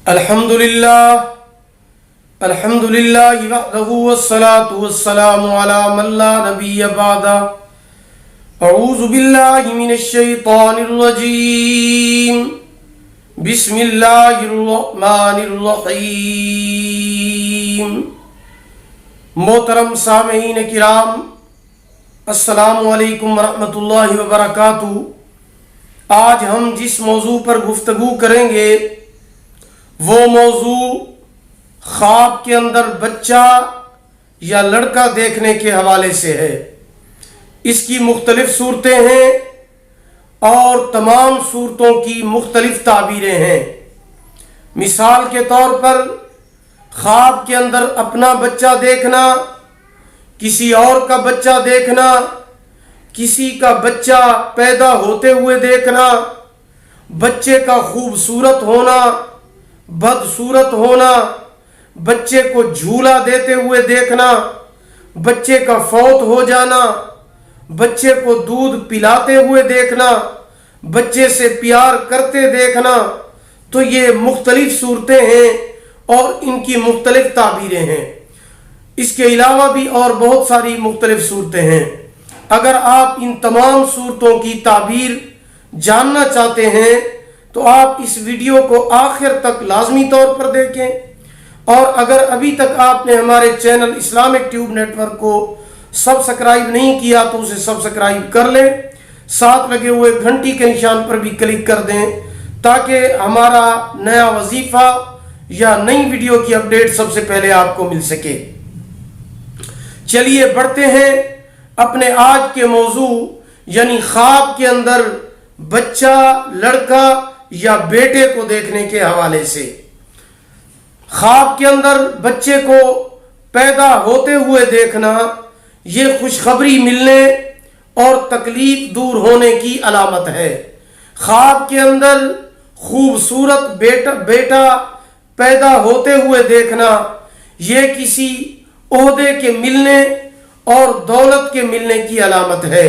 الحمدللہ وحدہ والصلاة والسلام علی من لا نبی بعدہ اعوذ باللہ من الشیطان الرجیم بسم اللہ الرحمن الرحیم۔ محترم سامعین کرام، السلام علیکم ورحمۃ اللہ وبرکاتہ۔ آج ہم جس موضوع پر گفتگو کریں گے وہ موضوع خواب کے اندر بچہ یا لڑکا دیکھنے کے حوالے سے ہے۔ اس کی مختلف صورتیں ہیں اور تمام صورتوں کی مختلف تعبیریں ہیں۔ مثال کے طور پر خواب کے اندر اپنا بچہ دیکھنا، کسی اور کا بچہ دیکھنا، کسی کا بچہ پیدا ہوتے ہوئے دیکھنا، بچے کا خوبصورت ہونا، بدصورت ہونا، بچے کو جھولا دیتے ہوئے دیکھنا، بچے کا فوت ہو جانا، بچے کو دودھ پلاتے ہوئے دیکھنا، بچے سے پیار کرتے دیکھنا، تو یہ مختلف صورتیں ہیں اور ان کی مختلف تعبیریں ہیں۔ اس کے علاوہ بھی اور بہت ساری مختلف صورتیں ہیں۔ اگر آپ ان تمام صورتوں کی تعبیر جاننا چاہتے ہیں تو آپ اس ویڈیو کو آخر تک لازمی طور پر دیکھیں، اور اگر ابھی تک آپ نے ہمارے channel Islamic tube network کو سبسکرائب نہیں کیا تو اسے سبسکرائب کر لیں، ساتھ لگے ہوئے گھنٹی کے نشان پر بھی کلک کر دیں تاکہ ہمارا نیا وظیفہ یا نئی ویڈیو کی اپڈیٹ سب سے پہلے آپ کو مل سکے۔ چلیے بڑھتے ہیں اپنے آج کے موضوع یعنی خواب کے اندر بچہ، لڑکا یا بیٹے کو دیکھنے کے حوالے سے۔ خواب کے اندر بچے کو پیدا ہوتے ہوئے دیکھنا یہ خوشخبری ملنے اور تکلیف دور ہونے کی علامت ہے۔ خواب کے اندر خوبصورت بیٹا پیدا ہوتے ہوئے دیکھنا یہ کسی عہدے کے ملنے اور دولت کے ملنے کی علامت ہے۔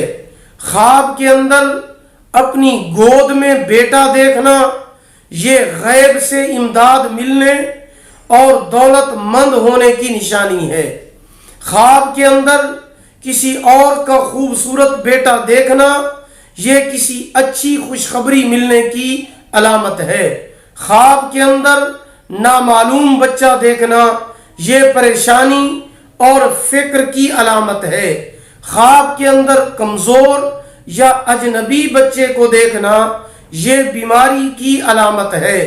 خواب کے اندر اپنی گود میں بیٹا دیکھنا یہ غیب سے امداد ملنے اور دولت مند ہونے کی نشانی ہے۔ خواب کے اندر کسی اور کا خوبصورت بیٹا دیکھنا یہ کسی اچھی خوشخبری ملنے کی علامت ہے۔ خواب کے اندر نامعلوم بچہ دیکھنا یہ پریشانی اور فکر کی علامت ہے۔ خواب کے اندر کمزور یا اجنبی بچے کو دیکھنا یہ بیماری کی علامت ہے۔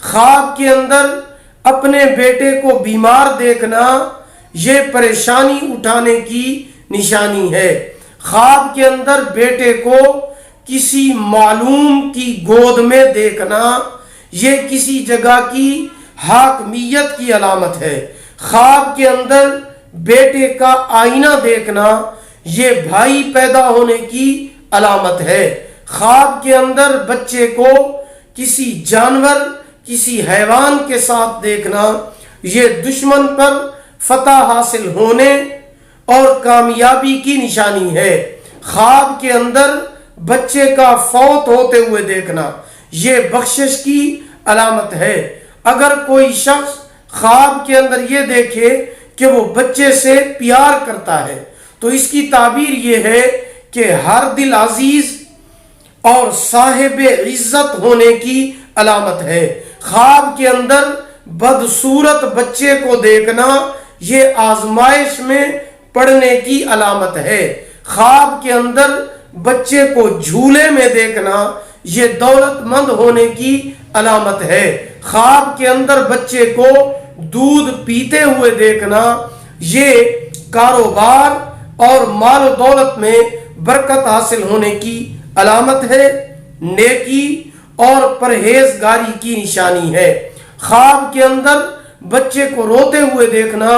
خواب کے اندر اپنے بیٹے کو بیمار دیکھنا یہ پریشانی اٹھانے کی نشانی ہے۔ خواب کے اندر بیٹے کو کسی معلوم کی گود میں دیکھنا یہ کسی جگہ کی حاکمیت کی علامت ہے۔ خواب کے اندر بیٹے کا آئینہ دیکھنا یہ بھائی پیدا ہونے کی علامت ہے۔ خواب کے اندر بچے کو کسی جانور، کسی حیوان کے ساتھ دیکھنا یہ دشمن پر فتح حاصل ہونے اور کامیابی کی نشانی ہے۔ خواب کے اندر بچے کا فوت ہوتے ہوئے دیکھنا یہ بخشش کی علامت ہے۔ اگر کوئی شخص خواب کے اندر یہ دیکھے کہ وہ بچے سے پیار کرتا ہے تو اس کی تعبیر یہ ہے کہ ہر دل عزیز اور صاحب عزت ہونے کی علامت ہے۔ خواب کے اندر بدصورت بچے کو دیکھنا یہ آزمائش میں پڑنے کی علامت ہے۔ خواب کے اندر بچے کو جھولے میں دیکھنا یہ دولت مند ہونے کی علامت ہے۔ خواب کے اندر بچے کو دودھ پیتے ہوئے دیکھنا یہ کاروبار اور مال و دولت میں برکت حاصل ہونے کی علامت ہے، نیکی اور پرہیزگاری کی نشانی ہے۔ خواب کے اندر بچے کو روتے ہوئے دیکھنا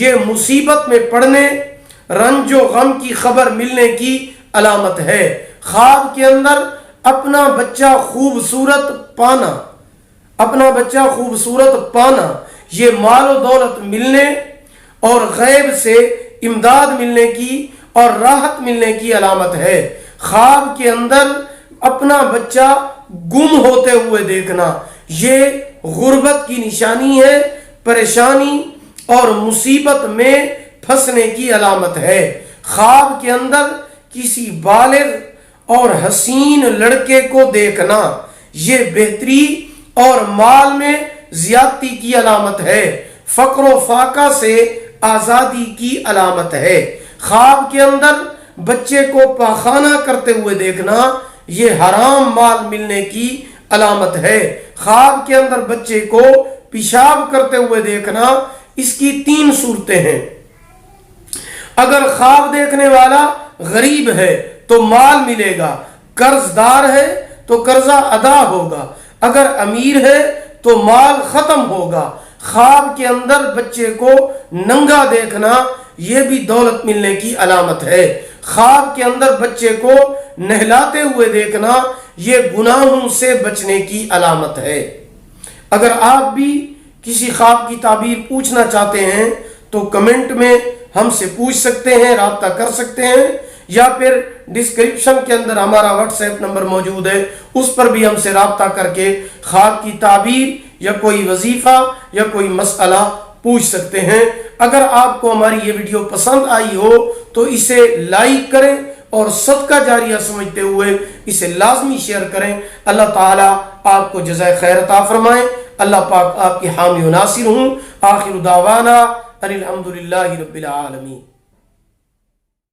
یہ مصیبت میں پڑنے، رنج و غم کی خبر ملنے کی علامت ہے۔ خواب کے اندر اپنا بچہ خوبصورت پانا یہ مال و دولت ملنے اور غیب سے امداد ملنے کی اور راحت ملنے کی علامت ہے۔ خواب کے اندر اپنا بچہ گم ہوتے ہوئے دیکھنا یہ غربت کی نشانی ہے، پریشانی اور مصیبت میں پھنسنے کی علامت ہے۔ خواب کے اندر کسی بالغ اور حسین لڑکے کو دیکھنا یہ بہتری اور مال میں زیادتی کی علامت ہے، فقر و فاقہ سے آزادی کی علامت ہے۔ خواب کے اندر بچے کو پاخانہ کرتے ہوئے دیکھنا یہ حرام مال ملنے کی علامت ہے۔ خواب کے اندر بچے کو پیشاب کرتے ہوئے دیکھنا، اس کی 3 صورتیں ہیں۔ اگر خواب دیکھنے والا غریب ہے تو مال ملے گا، قرض دار ہے تو قرضہ ادا ہوگا، اگر امیر ہے تو مال ختم ہوگا۔ خواب کے اندر بچے کو ننگا دیکھنا یہ بھی دولت ملنے کی علامت ہے۔ خواب کے اندر بچے کو نہلاتے ہوئے دیکھنا یہ گناہوں سے بچنے کی علامت ہے۔ اگر آپ بھی کسی خواب کی تعبیر پوچھنا چاہتے ہیں تو کمنٹ میں ہم سے پوچھ سکتے ہیں، رابطہ کر سکتے ہیں، یا پھر ڈسکرپشن کے اندر ہمارا واٹس ایپ نمبر موجود ہے، اس پر بھی ہم سے رابطہ کر کے خواب کی تعبیر یا کوئی وظیفہ یا کوئی مسئلہ پوچھ سکتے ہیں۔ اگر آپ کو ہماری یہ ویڈیو پسند آئی ہو تو اسے لائک کریں اور صدقہ جاریہ سمجھتے ہوئے اسے لازمی شیئر کریں۔ اللہ تعالیٰ آپ کو جزائے خیر عطا فرمائے۔ اللہ پاک آپ کی حامی و ناصر ہوں۔ آخر دعوانا ان الحمدللہ رب العالمین۔